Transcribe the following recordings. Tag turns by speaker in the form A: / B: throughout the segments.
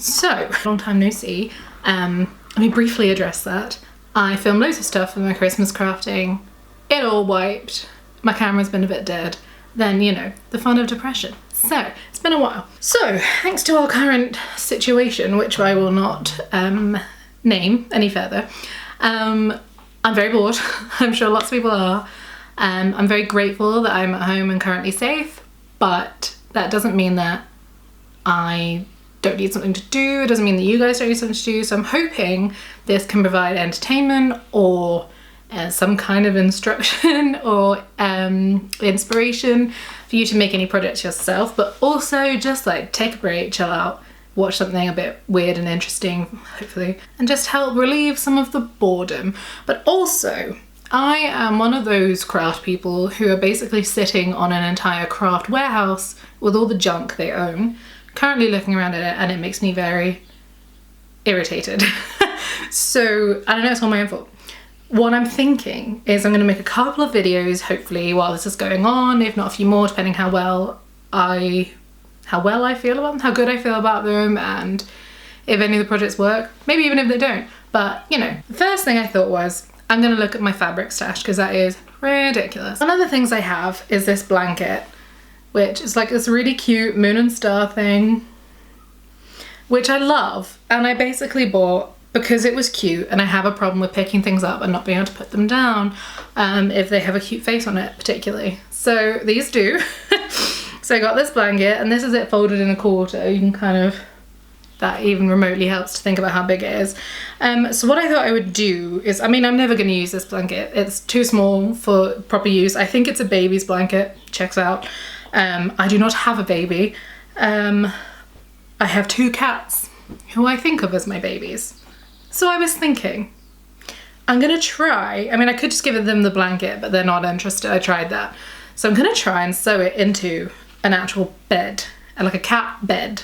A: So, long time no see. Let me briefly address that. I filmed loads of stuff for my Christmas crafting. It all wiped. My camera's been a bit dead. Then, you know, the fun of depression. So, it's been a while. So, thanks to our current situation, which I will not name any further, I'm very bored. I'm sure lots of people are. I'm very grateful that I'm at home and currently safe, but that doesn't mean that I don't need something to do. It doesn't mean that you guys don't need something to do. So I'm hoping this can provide entertainment or some kind of instruction or inspiration for you to make any projects yourself, but also just like take a break, chill out, watch something a bit weird and interesting, hopefully, and just help relieve some of the boredom. But also, I am one of those craft people who are basically sitting on an entire craft warehouse with all the junk they own, currently looking around at it, and it makes me very irritated. So I don't know, it's all my own fault. What I'm thinking is I'm going to make a couple of videos, hopefully, while this is going on, if not a few more, depending how well I feel about them, how good I feel about them, and if any of the projects work, maybe even if they don't. But, you know, the first thing I thought was, I'm gonna look at my fabric stash because that is ridiculous. One of the things I have is this blanket, which is like this really cute moon and star thing, which I love, and I basically bought because it was cute, and I have a problem with picking things up and not being able to put them down if they have a cute face on it particularly. So these do. So I got this blanket, and this is it folded in a quarter. You can kind of, that even remotely helps to think about how big it is. So what I thought I would do is, I mean, I'm never going to use this blanket. It's too small for proper use. I think it's a baby's blanket. Checks out. I do not have a baby. I have 2 cats who I think of as my babies. So I was thinking, I'm going to try, I mean, I could just give them the blanket, but they're not interested. I tried that. So I'm going to try and sew it into an actual bed, like a cat bed.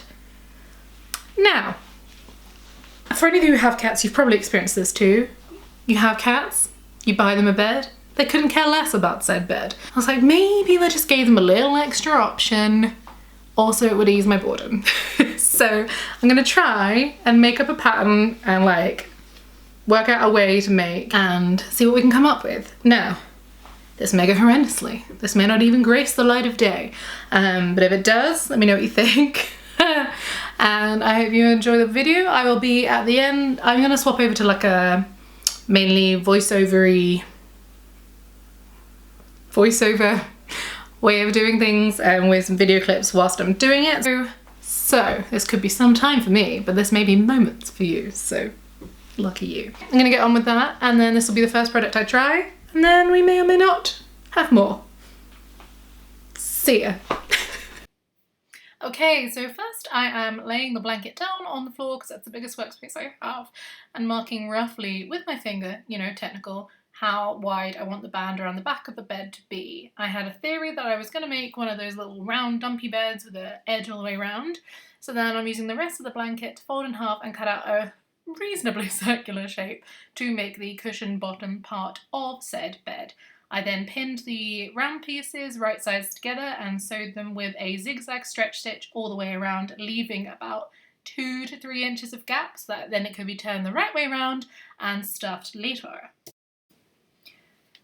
A: Now, for any of you who have cats, you've probably experienced this too. You have cats, you buy them a bed, they couldn't care less about said bed. I was like, maybe I just gave them a little extra option. Also, it would ease my boredom. So I'm gonna try and make up a pattern and like work out a way to make and see what we can come up with. Now, this may go horrendously. This may not even grace the light of day. But if it does, let me know what you think. And I hope you enjoy the video. I will be at the end. I'm gonna swap over to like a mainly voiceover way of doing things with some video clips whilst I'm doing it. So this could be some time for me, but this may be moments for you, so lucky you. I'm gonna get on with that, and then this will be the first product I try, and then we may or may not have more. See ya. Okay, so first I am laying the blanket down on the floor because that's the biggest workspace I have, and marking roughly with my finger, you know, technical, how wide I want the band around the back of the bed to be. I had a theory that I was going to make one of those little round dumpy beds with the edge all the way around, so then I'm using the rest of the blanket to fold in half and cut out a reasonably circular shape to make the cushion bottom part of said bed. I then pinned the round pieces right sides together and sewed them with a zigzag stretch stitch all the way around, leaving about 2 to 3 inches of gap so that then it could be turned the right way around and stuffed later.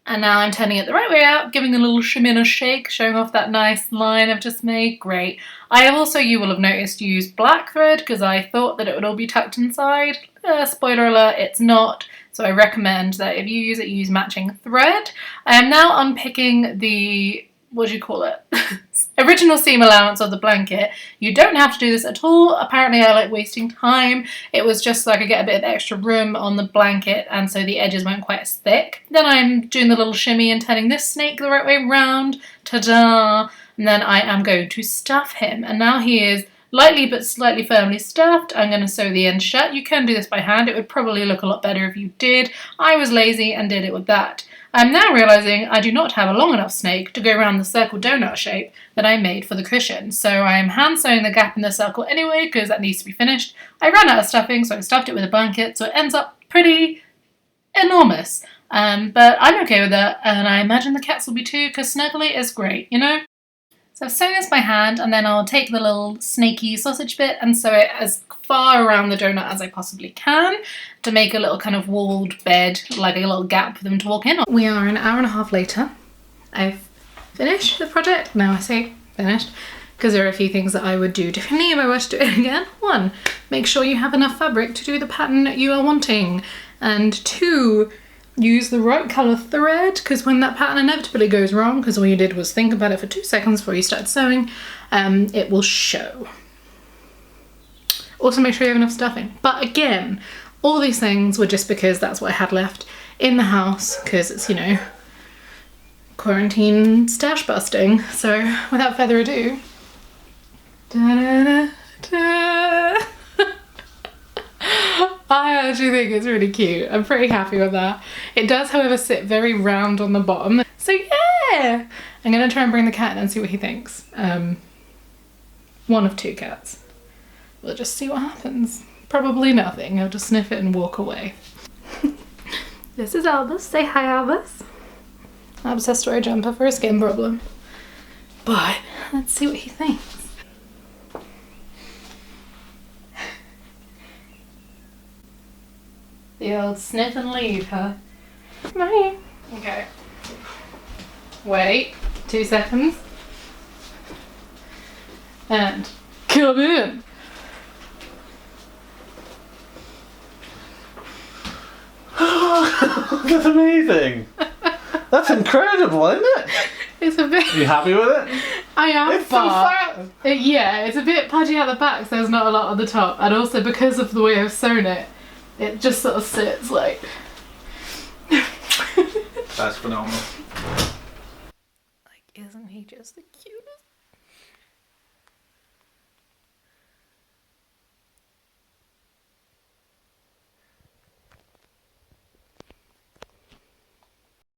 A: And now I'm turning it the right way out, giving a little shimmy and a shake, showing off that nice line I've just made. Great. I have also, you will have noticed, used black thread because I thought that it would all be tucked inside. Spoiler alert, it's not. So I recommend that if you use matching thread. I am now unpicking the, what do you call it? Original seam allowance of the blanket. You don't have to do this at all. Apparently I like wasting time. It was just so I could get a bit of extra room on the blanket and so the edges weren't quite as thick. Then I'm doing the little shimmy and turning this snake the right way around. Ta-da! And then I am going to stuff him. And now he is lightly but slightly firmly stuffed. I'm going to sew the end shut. You can do this by hand. It would probably look a lot better if you did. I was lazy and did it with that. I'm now realising I do not have a long enough snake to go around the circle donut shape that I made for the cushion. So I am hand sewing the gap in the circle anyway because that needs to be finished. I ran out of stuffing, so I stuffed it with a blanket, so it ends up pretty enormous. But I'm okay with that, and I imagine the cats will be too because snuggly is great, you know? So I've sewn this by hand, and then I'll take the little snaky sausage bit and sew it as far around the donut as I possibly can to make a little kind of walled bed, like a little gap for them to walk in. We are an hour and a half later. I've finished the project. Now I say finished because there are a few things that I would do differently if I were to do it again. 1, make sure you have enough fabric to do the pattern that you are wanting. And 2, use the right colour thread, because when that pattern inevitably goes wrong, because all you did was think about it for 2 seconds before you started sewing, it will show. Also make sure you have enough stuffing. But again, all these things were just because that's what I had left in the house, because it's, you know, quarantine stash busting. So without further ado, da-da-da-da. I actually think it's really cute. I'm pretty happy with that. It does, however, sit very round on the bottom. So yeah! I'm gonna try and bring the cat in and see what he thinks. One of 2 cats. We'll just see what happens. Probably nothing. He'll just sniff it and walk away. This is Albus. Say hi, Albus. Albus has to wear a jumper for a skin problem. But let's see what he thinks. The old sniff and leave, huh? Right. Okay. Wait 2 seconds. And come in.
B: That's amazing. That's incredible, isn't it?
A: It's a bit...
B: Are you happy with it?
A: I am,
B: It's so fat.
A: Yeah, it's a bit pudgy at the back, so there's not a lot on the top. And also because of the way I've sewn it, it just sort of sits like...
B: That's phenomenal.
A: Like, isn't he just the cutest?